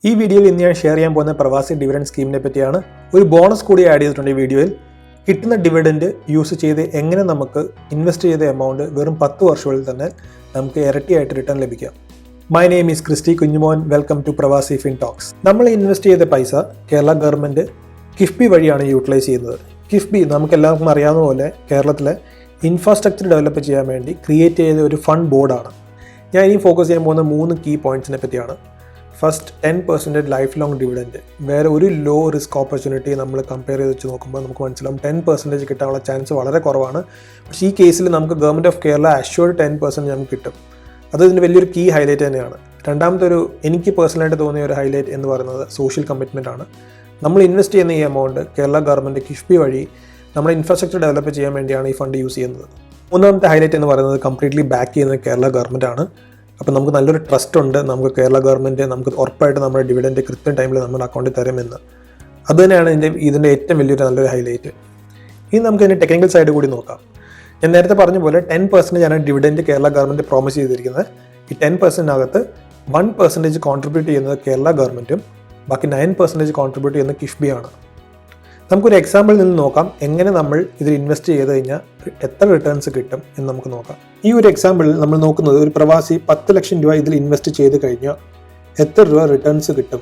ഈ വീഡിയോയിൽ ഇന്ന് ഞാൻ ഷെയർ ചെയ്യാൻ പോകുന്ന പ്രവാസി ഡിവിഡൻഡ് സ്കീമിനെ പറ്റിയാണ്. ഒരു ബോണസ് കൂടി ആഡ് ചെയ്തിട്ടുണ്ട് ഈ വീഡിയോയിൽ. കിട്ടുന്ന ഡിവിഡൻഡ് യൂസ് ചെയ്ത് എങ്ങനെ നമുക്ക് ഇൻവെസ്റ്റ് ചെയ്ത എമൗണ്ട് വെറും 10 വർഷങ്ങളിൽ തന്നെ നമുക്ക് ഇരട്ടിയായിട്ട് റിട്ടേൺ ലഭിക്കാം. My name is Christy Kunjumon. Welcome to Pravasi fin talks. നമ്മൾ ഇൻവെസ്റ്റ് ചെയ്ത പൈസ കേരള ഗവൺമെൻറ് KIIFB വഴിയാണ് യൂട്ടിലൈസ് ചെയ്യുന്നത്. KIIFB നമുക്കെല്ലാവർക്കും അറിയാവുന്ന പോലെ കേരളത്തിലെ ഇൻഫ്രാസ്ട്രക്ചർ ഡെവലപ്പ് ചെയ്യാൻ വേണ്ടി ക്രിയേറ്റ് ചെയ്ത ഒരു ഫണ്ട് ബോർഡാണ്. ഞാൻ ഇനി ഫോക്കസ് ചെയ്യാൻ പോകുന്ന 3 കീ പോയിന്റ്സിനെ പറ്റിയാണ്. First, 10% life long dividend. വേറെ ഒരു ലോ റിസ്ക് ഓപ്പർച്യൂണിറ്റി നമ്മൾ കമ്പയർ ചെയ്ത് വെച്ച് നോക്കുമ്പോൾ നമുക്ക് മനസ്സിലാവും 10% കിട്ടാനുള്ള ചാൻസ് വളരെ കുറവാണ്. പക്ഷേ ഈ കേസിൽ നമുക്ക് ഗവൺമെൻറ് ഓഫ് കേരള അഷ്യൂർഡ് 10% നമുക്ക് കിട്ടും. അത് ഇതിൻ്റെ വലിയൊരു കീ ഹൈലൈറ്റ് തന്നെയാണ്. രണ്ടാമത്തെ എനിക്ക് പേഴ്സണലായിട്ട് തോന്നിയ ഒരു ഹൈലൈറ്റ് എന്ന് പറയുന്നത് സോഷ്യൽ കമ്മിറ്റ്മെൻ്റ് ആണ്. നമ്മൾ ഇൻവെസ്റ്റ് ചെയ്യുന്ന ഈ എമൗണ്ട് കേരള ഗവൺമെൻറ് KIIFB വഴി നമ്മുടെ ഇൻഫ്രാസ്ട്രക്ചർ ഡെവലപ്പ് ചെയ്യാൻ വേണ്ടിയാണ് ഈ ഫണ്ട് യൂസ് ചെയ്യുന്നത്. മൂന്നാമത്തെ ഹൈലൈറ്റ് എന്ന് പറയുന്നത് കംപ്ലീറ്റ്ലി ബാക്ക് ചെയ്യുന്നത് കേരള ഗവൺമെൻറ് ആണ്. അപ്പോൾ നമുക്ക് നല്ലൊരു ട്രസ്റ്റ് ഉണ്ട്, നമുക്ക് കേരള ഗവൺമെൻറ് നമുക്ക് ഉറപ്പായിട്ട് നമ്മുടെ ഡിവിഡൻഡ് കൃത്യം ടൈമിൽ നമ്മുടെ അക്കൗണ്ടിൽ തരുമെന്ന്. അത് തന്നെയാണ് ഇതിൻ്റെ ഏറ്റവും വലിയൊരു നല്ലൊരു ഹൈലൈറ്റ്. ഇനി നമുക്ക് ഇതിൻ്റെ ടെക്നിക്കൽ സൈഡ് കൂടി നോക്കാം. ഞാൻ നേരത്തെ പറഞ്ഞ പോലെ 10% ആണ് ഡിവിഡൻഡ് കേരള ഗവൺമെൻറ് പ്രോമിസ് ചെയ്തിരിക്കുന്നത്. ഈ 10%നകത്ത് 1% കോൺട്രിബ്യൂട്ട് ചെയ്യുന്നത് കേരള ഗവൺമെൻറ്റും ബാക്കി 9% കോൺട്രിബ്യൂട്ട് ചെയ്യുന്നത് KIIFB ആണ്. നമുക്കൊരു എക്സാമ്പിളിൽ നിന്ന് നോക്കാം എങ്ങനെ നമ്മൾ ഇതിൽ ഇൻവെസ്റ്റ് ചെയ്ത് കഴിഞ്ഞാൽ എത്ര റിട്ടേൺസ് കിട്ടും എന്ന് നമുക്ക് നോക്കാം. ഈ ഒരു എക്സാമ്പിളിൽ നമ്മൾ നോക്കുന്നത് ഒരു പ്രവാസി 10 ലക്ഷം രൂപ ഇതിൽ ഇൻവെസ്റ്റ് ചെയ്ത് കഴിഞ്ഞാൽ എത്ര രൂപ റിട്ടേൺസ് കിട്ടും.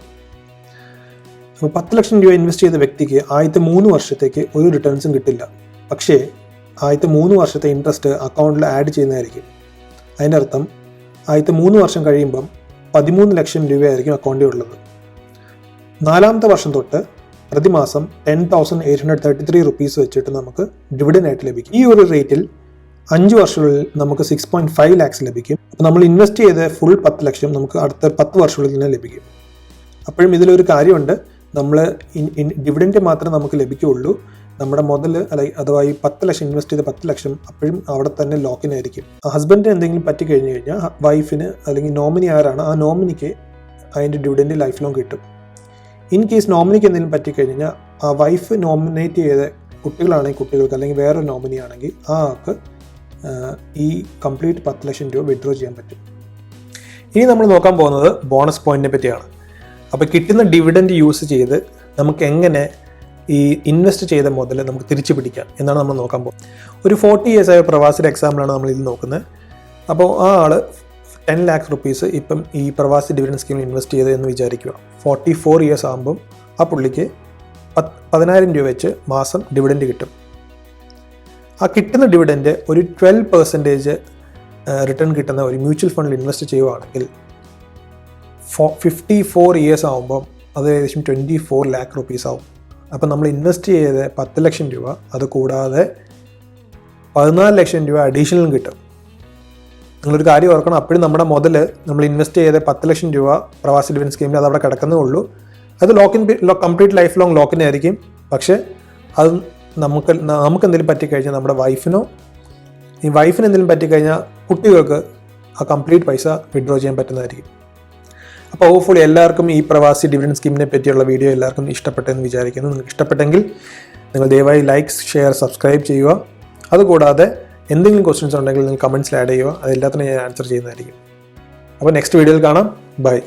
അപ്പോൾ 10 ലക്ഷം രൂപ ഇൻവെസ്റ്റ് ചെയ്ത വ്യക്തിക്ക് ആദ്യത്തെ 3 വർഷത്തേക്ക് ഒരു റിട്ടേൺസും കിട്ടില്ല. പക്ഷേ ആദ്യത്തെ 3 വർഷത്തെ ഇൻട്രസ്റ്റ് അക്കൗണ്ടിൽ ആഡ് ചെയ്യുന്നതായിരിക്കും. അതിൻ്റെ അർത്ഥം ആദ്യത്തെ 3 വർഷം കഴിയുമ്പം 13 ലക്ഷം രൂപയായിരിക്കും അക്കൗണ്ടിൽ ഉള്ളത്. 4ാമത്തെ വർഷം തൊട്ട് പ്രതിമാസം 10,833 റുപ്പീസ് വെച്ചിട്ട് നമുക്ക് ഡിവിഡൻഡ് ആയിട്ട് ലഭിക്കും. ഈ ഒരു റേറ്റിൽ 5 വർഷങ്ങളിൽ നമുക്ക് 6.5 ലാക്സ് ലഭിക്കും. അപ്പോൾ നമ്മൾ ഇൻവെസ്റ്റ് ചെയ്ത ഫുൾ 10 ലക്ഷം നമുക്ക് അടുത്ത 10 വർഷങ്ങളിൽ തന്നെ ലഭിക്കും. അപ്പോഴും ഇതിലൊരു കാര്യമുണ്ട്, നമ്മൾ ഡിവിഡൻഡ് മാത്രമേ നമുക്ക് ലഭിക്കുകയുള്ളൂ. നമ്മുടെ മുതൽ അഥവാ ഈ 10 ലക്ഷം ഇൻവെസ്റ്റ് ചെയ്ത 10 ലക്ഷം അപ്പോഴും അവിടെ തന്നെ ലോക്കിനായിരിക്കും. ഹസ്ബൻഡിന് എന്തെങ്കിലും പറ്റി കഴിഞ്ഞ് കഴിഞ്ഞാൽ വൈഫിന് അല്ലെങ്കിൽ നോമിനി ആരാണ് ആ നോമിനിക്ക് അതിൻ്റെ ഡിവിഡൻഡ് ലൈഫ് ലോങ് കിട്ടും. ഇൻ കേസ് നോമിനിക്ക് എന്തെങ്കിലും പറ്റിക്കഴിഞ്ഞാൽ ആ വൈഫ് നോമിനേറ്റ് ചെയ്ത കുട്ടികളാണെങ്കിൽ കുട്ടികൾക്ക് അല്ലെങ്കിൽ വേറൊരു നോമിനി ആണെങ്കിൽ ആ ആൾക്ക് ഈ കംപ്ലീറ്റ് 10 ലക്ഷം രൂപ വിഡ്രോ ചെയ്യാൻ പറ്റും. ഇനി നമ്മൾ നോക്കാൻ പോകുന്നത് ബോണസ് പോയിന്റിനെ പറ്റിയാണ്. അപ്പോൾ കിട്ടുന്ന ഡിവിഡൻഡ് യൂസ് ചെയ്ത് നമുക്ക് എങ്ങനെ ഈ ഇൻവെസ്റ്റ് ചെയ്ത മുതൽ നമുക്ക് തിരിച്ചു പിടിക്കാം എന്നാണ് നമ്മൾ നോക്കാൻ പോകുന്നത്. ഒരു 40 ഇയേഴ്സ് ആയ പ്രവാസിയുടെ എക്സാമ്പിളാണ് നമ്മൾ ഇതിൽ നോക്കുന്നത്. അപ്പോൾ ആ ആൾ 10 ലാക്ക് റുപ്പീസ് ഇപ്പം ഈ പ്രവാസി ഡിവിഡൻഡ് സ്കീമിൽ ഇൻവെസ്റ്റ് ചെയ്ത് എന്ന് വിചാരിക്കുക. 44 ഇയേഴ്സ് ആകുമ്പം ആ പുള്ളിക്ക് 10,000 രൂപ വെച്ച് മാസം ഡിവിഡൻഡ് കിട്ടും. ആ കിട്ടുന്ന ഡിവിഡൻഡ് ഒരു 12% റിട്ടേൺ കിട്ടുന്ന ഒരു മ്യൂച്വൽ ഫണ്ടിൽ ഇൻവെസ്റ്റ് ചെയ്യുകയാണെങ്കിൽ 54 ഇയേഴ്സ് ആകുമ്പം അത് ഏകദേശം 24 ലാക്ക് റുപ്പീസ് ആവും. അപ്പം നമ്മൾ ഇൻവെസ്റ്റ് ചെയ്ത് 10 ലക്ഷം രൂപ അത് കൂടാതെ 14 ലക്ഷം രൂപ അഡീഷണലും കിട്ടും. നിങ്ങളൊരു കാര്യം ഓർക്കണം, അപ്പോഴും നമ്മുടെ മുതൽ നമ്മൾ ഇൻവെസ്റ്റ് ചെയ്ത 10 ലക്ഷം രൂപ പ്രവാസി ഡിവിഡൻഡ് സ്കീമിൽ അത് അവിടെ കിടക്കുന്നേ ഉള്ളൂ. അത് കംപ്ലീറ്റ് ലൈഫ് ലോങ് ലോക്കിനായിരിക്കും. പക്ഷേ അത് നമുക്ക് എന്തെങ്കിലും പറ്റിക്കഴിഞ്ഞാൽ നമ്മുടെ വൈഫിന് എന്തെങ്കിലും പറ്റിക്കഴിഞ്ഞാൽ കുട്ടികൾക്ക് ആ കംപ്ലീറ്റ് പൈസ വിഡ്രോ ചെയ്യാൻ പറ്റുന്നതായിരിക്കും. അപ്പോൾ ഹോപ്പ്ഫുള്ളി എല്ലാവർക്കും ഈ പ്രവാസി ഡിവിഡൻഡ് സ്കീമിനെ പറ്റിയുള്ള വീഡിയോ എല്ലാവർക്കും ഇഷ്ടപ്പെട്ടെന്ന് വിചാരിക്കുന്നു. നിങ്ങൾക്ക് ഇഷ്ടപ്പെട്ടെങ്കിൽ നിങ്ങൾ ദയവായി ലൈക്ക്, ഷെയർ, സബ്സ്ക്രൈബ് ചെയ്യുക. അതുകൂടാതെ എന്തെങ്കിലും ക്വസ്റ്റ്യൻസ് ഉണ്ടെങ്കിൽ നിങ്ങൾ കമൻറ്റ്സിൽ ആഡ് ചെയ്യുക. അതെല്ലാത്തിനും ഞാൻ ആൻസർ ചെയ്യുന്നതായിരിക്കും. അപ്പോൾ നെക്സ്റ്റ് വീഡിയോയിൽ കാണാം. ബൈ.